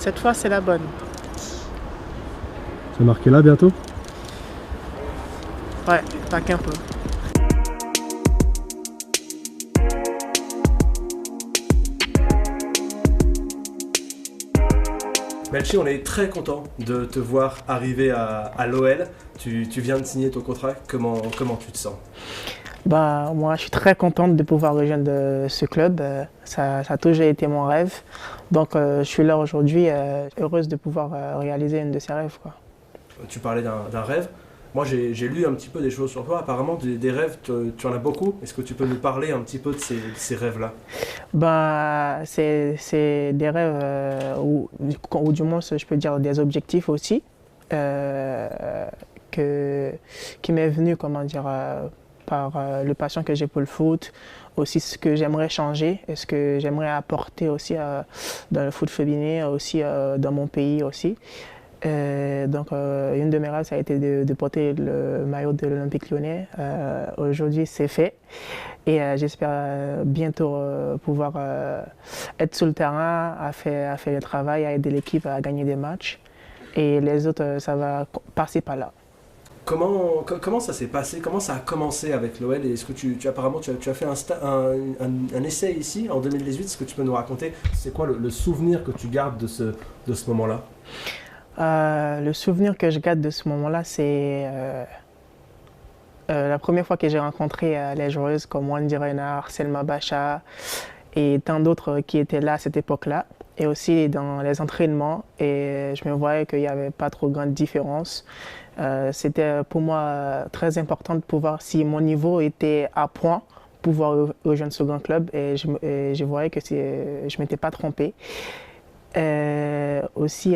Cette fois, c'est la bonne. C'est marqué là bientôt? Ouais, pas qu'un peu. Melchi, on est très content de te voir arriver à l'OL. Tu viens de signer ton contrat. Comment tu te sens? Moi, je suis très contente de pouvoir rejoindre ce club. Ça a toujours été mon rêve. Donc, je suis là aujourd'hui, heureuse de pouvoir réaliser une de ces rêves, quoi. Tu parlais d'un rêve. Moi, j'ai lu un petit peu des choses sur toi. Apparemment, des rêves, tu en as beaucoup. Est-ce que tu peux nous parler un petit peu de ces rêves-là? C'est des rêves, ou du moins, je peux dire des objectifs aussi, qui m'est venu, comment dire, par le passion que j'ai pour le foot, aussi ce que j'aimerais changer et ce que j'aimerais apporter aussi dans le foot féminin, aussi dans mon pays aussi. Une de mes rêves, ça a été de porter le maillot de l'Olympique Lyonnais. Aujourd'hui, c'est fait et j'espère bientôt pouvoir être sur le terrain, à faire le travail, à aider l'équipe à gagner des matchs. Et les autres, ça va passer par là. Comment ça s'est passé? Comment ça a commencé avec l'OL? Est-ce que apparemment tu as fait un essai ici en 2018? Est-ce que tu peux nous raconter? C'est quoi le souvenir que tu gardes de ce moment-là? Le souvenir que je garde de ce moment-là, c'est la première fois que j'ai rencontré les joueuses comme Wendy Renard, Selma Bacha et tant d'autres qui étaient là à cette époque-là. Et aussi dans les entraînements, et je me voyais qu'il n'y avait pas trop grande différence. C'était pour moi très important de pouvoir, si mon niveau était à point, pouvoir rejoindre ce grand club. Et je voyais que je ne m'étais pas trompée. Aussi,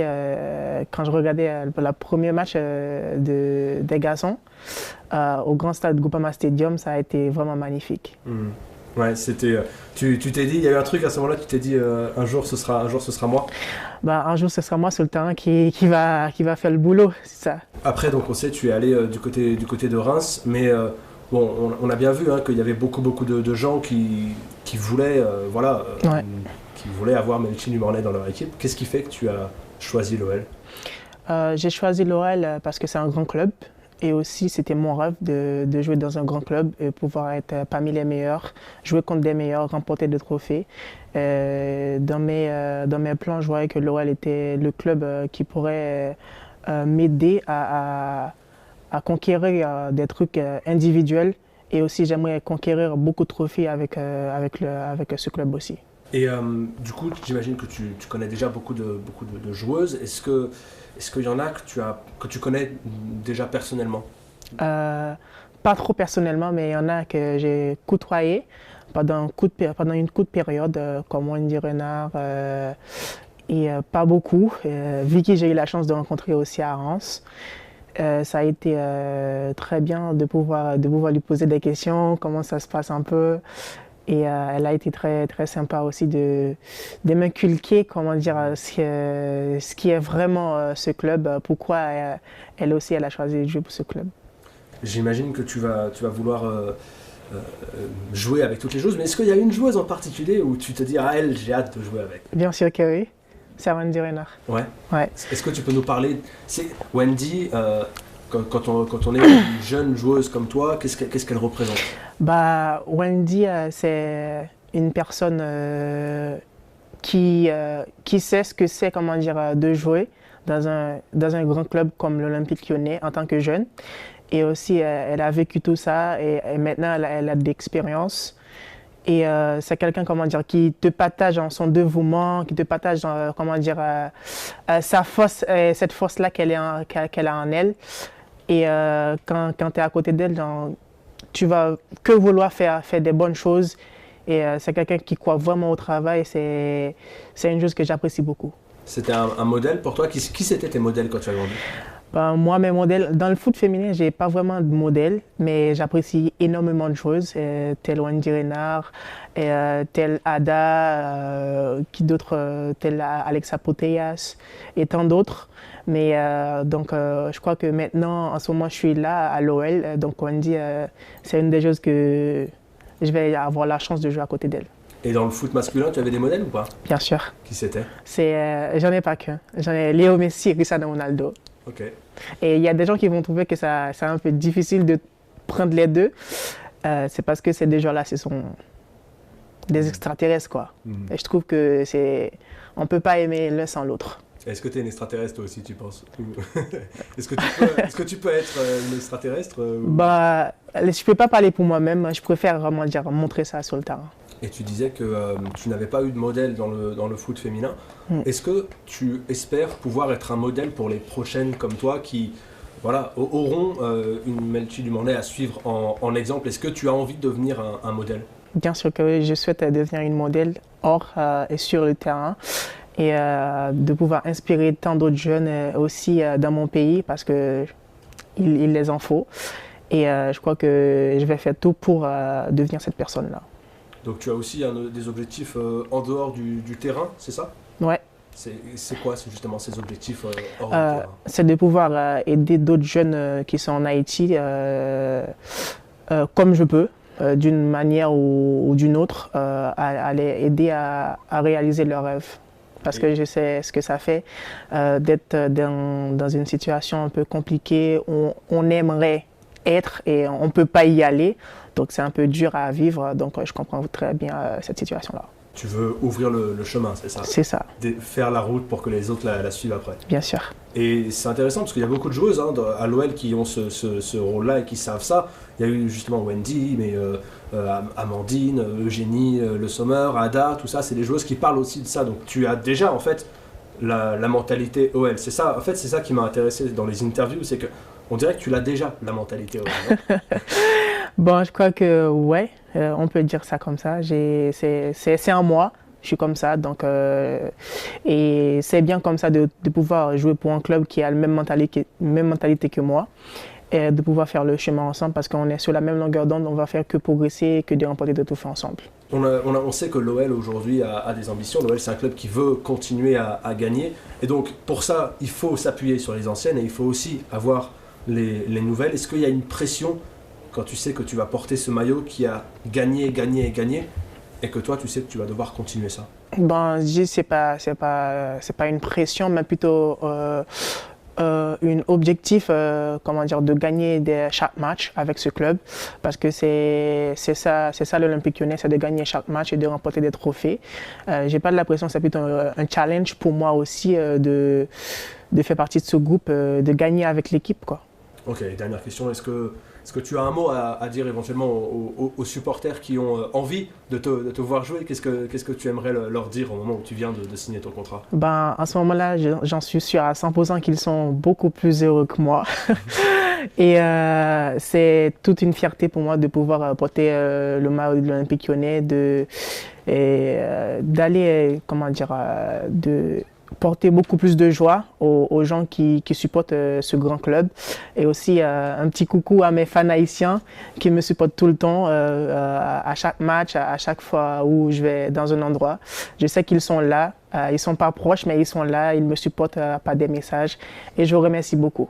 quand je regardais le premier match des garçons au grand stade Groupama Stadium, ça a été vraiment magnifique. Ouais, c'était. Tu t'es dit, il y a eu un truc à ce moment-là, tu t'es dit un jour ce sera moi. Un jour ce sera moi sur le terrain qui va faire le boulot, c'est ça. Après, donc on sait, tu es allé du côté de Reims, mais bon, on a bien vu qu'il y avait beaucoup de gens qui voulaient, Ouais. qui voulaient avoir Melchi Numornay dans leur équipe. Qu'est-ce qui fait que tu as choisi l'OL? J'ai choisi l'OL parce que c'est un grand club. Et aussi, c'était mon rêve de jouer dans un grand club et pouvoir être parmi les meilleurs, jouer contre des meilleurs, remporter des trophées. Dans mes plans, je voyais que l'OL était le club qui pourrait m'aider à conquérir des trucs individuels. Et aussi, j'aimerais conquérir beaucoup de trophées avec ce club aussi. Et du coup, j'imagine que tu connais déjà beaucoup de joueuses. Est-ce qu'il y en a que tu connais déjà personnellement? Pas trop personnellement, mais il y en a que j'ai côtoyé pendant une courte période, comme Wendy Renard, et pas beaucoup. Vicky, j'ai eu la chance de rencontrer aussi à Reims. Ça a été très bien de pouvoir lui poser des questions, comment ça se passe un peu. Et elle a été très, très sympa aussi de m'inculquer, comment dire, ce qui est vraiment ce club, pourquoi elle aussi elle a choisi de jouer pour ce club. J'imagine que tu vas vouloir jouer avec toutes les joueuses, mais est-ce qu'il y a une joueuse en particulier où tu te dis, ah elle, j'ai hâte de jouer avec? Bien sûr que oui, c'est Wendy Renard. Ouais. Ouais. Est-ce que tu peux nous parler, c'est Wendy, quand on est une jeune joueuse comme toi, qu'est-ce qu'elle représente? Wendy, c'est une personne qui sait ce que c'est, comment dire, de jouer dans un grand club comme l'Olympique Lyonnais en tant que jeune. Et aussi, elle a vécu tout ça et maintenant, elle a de l'expérience. Et c'est quelqu'un, comment dire, qui te partage dans son dévouement, qui te partage dans, comment dire, sa force, cette force-là qu'elle a en elle. Et quand tu es à côté d'elle, tu vas que vouloir faire des bonnes choses. Et c'est quelqu'un qui croit vraiment au travail. C'est une chose que j'apprécie beaucoup. C'était un modèle pour toi? Qui c'était tes modèles quand tu as grandi? Moi, mes modèles, dans le foot féminin, je n'ai pas vraiment de modèle, mais j'apprécie énormément de choses, telle Wendy Renard, telle Ada, telle Alexa Putellas et tant d'autres. Mais je crois que maintenant, en ce moment, je suis là à l'OL. Donc Wendy, c'est une des choses que je vais avoir la chance de jouer à côté d'elle. Et dans le foot masculin, tu avais des modèles ou pas? Bien sûr. Qui c'était? J'en ai pas qu'un. J'en ai Léo Messi et Cristiano Ronaldo. Ok. Et il y a des gens qui vont trouver que c'est un peu difficile de prendre les deux. C'est parce que ces deux gens-là, ce sont des extraterrestres, quoi. Et je trouve que on peut pas aimer l'un sans l'autre. Est-ce que tu es une extraterrestre toi aussi, tu penses? Est-ce que tu peux être une extraterrestre Bah, je peux pas parler pour moi-même. Je préfère vraiment dire montrer ça sur le terrain. Et tu disais que tu n'avais pas eu de modèle dans le foot féminin. Est-ce que tu espères pouvoir être un modèle pour les prochaines comme toi qui voilà, auront une Melchi Dumandé à suivre en exemple? Est-ce que tu as envie de devenir un modèle? Bien sûr que oui, je souhaite devenir une modèle hors et sur le terrain et de pouvoir inspirer tant d'autres jeunes aussi dans mon pays parce que il les en faut. Et je crois que je vais faire tout pour devenir cette personne-là. Donc tu as aussi des objectifs en dehors du terrain, c'est ça? Ouais. C'est quoi justement ces objectifs hors du terrain? C'est de pouvoir aider d'autres jeunes qui sont en Haïti comme je peux. D'une manière ou d'une autre, à les aider à réaliser leurs rêves. Parce que je sais ce que ça fait d'être dans une situation un peu compliquée où on aimerait être et on ne peut pas y aller. Donc c'est un peu dur à vivre, donc je comprends très bien cette situation-là. Tu veux ouvrir le chemin, c'est ça? C'est ça. Faire la route pour que les autres la suivent après. Bien sûr. Et c'est intéressant parce qu'il y a beaucoup de joueuses à l'OL qui ont ce rôle-là et qui savent ça. Il y a eu justement Wendy, mais Amandine, Eugénie, Le Sommer, Ada, tout ça, c'est des joueuses qui parlent aussi de ça. Donc tu as déjà en fait la mentalité OL. C'est ça, en fait, c'est ça qui m'a intéressé dans les interviews, c'est que on dirait que tu l'as déjà, la mentalité OL. Bon, je crois que ouais, on peut dire ça comme ça. C'est en moi, je suis comme ça. Donc, et c'est bien comme ça de pouvoir jouer pour un club qui a la même mentalité que moi et de pouvoir faire le chemin ensemble parce qu'on est sur la même longueur d'onde, on va faire que progresser, que de remporter de tout fait ensemble. On sait que l'OL aujourd'hui a des ambitions. L'OL, c'est un club qui veut continuer à gagner. Et donc, pour ça, il faut s'appuyer sur les anciennes et il faut aussi avoir les nouvelles. Est-ce qu'il y a une pression quand tu sais que tu vas porter ce maillot qui a gagné, gagné et gagné et que toi, tu sais que tu vas devoir continuer ça? Bon, je dis c'est pas une pression, mais plutôt un objectif, comment dire, de gagner chaque match avec ce club, parce que c'est ça l'Olympique Lyonnais, c'est de gagner chaque match et de remporter des trophées. J'ai pas de la pression, c'est plutôt un challenge pour moi aussi de faire partie de ce groupe, de gagner avec l'équipe, quoi. Ok, dernière question, est-ce que tu as un mot à dire éventuellement aux supporters qui ont envie de te voir jouer? Qu'est-ce que tu aimerais leur dire au moment où tu viens de signer ton contrat? Ben, à ce moment-là, j'en suis sûr à 100% qu'ils sont beaucoup plus heureux que moi. Et c'est toute une fierté pour moi de pouvoir porter le maillot de l'Olympique Lyonnais, d'aller, comment dire, de porter beaucoup plus de joie aux gens qui supportent ce grand club et aussi un petit coucou à mes fans haïtiens qui me supportent tout le temps à chaque match, à chaque fois où je vais dans un endroit. Je sais qu'ils sont là, ils ne sont pas proches mais ils sont là, ils me supportent par des messages et je vous remercie beaucoup.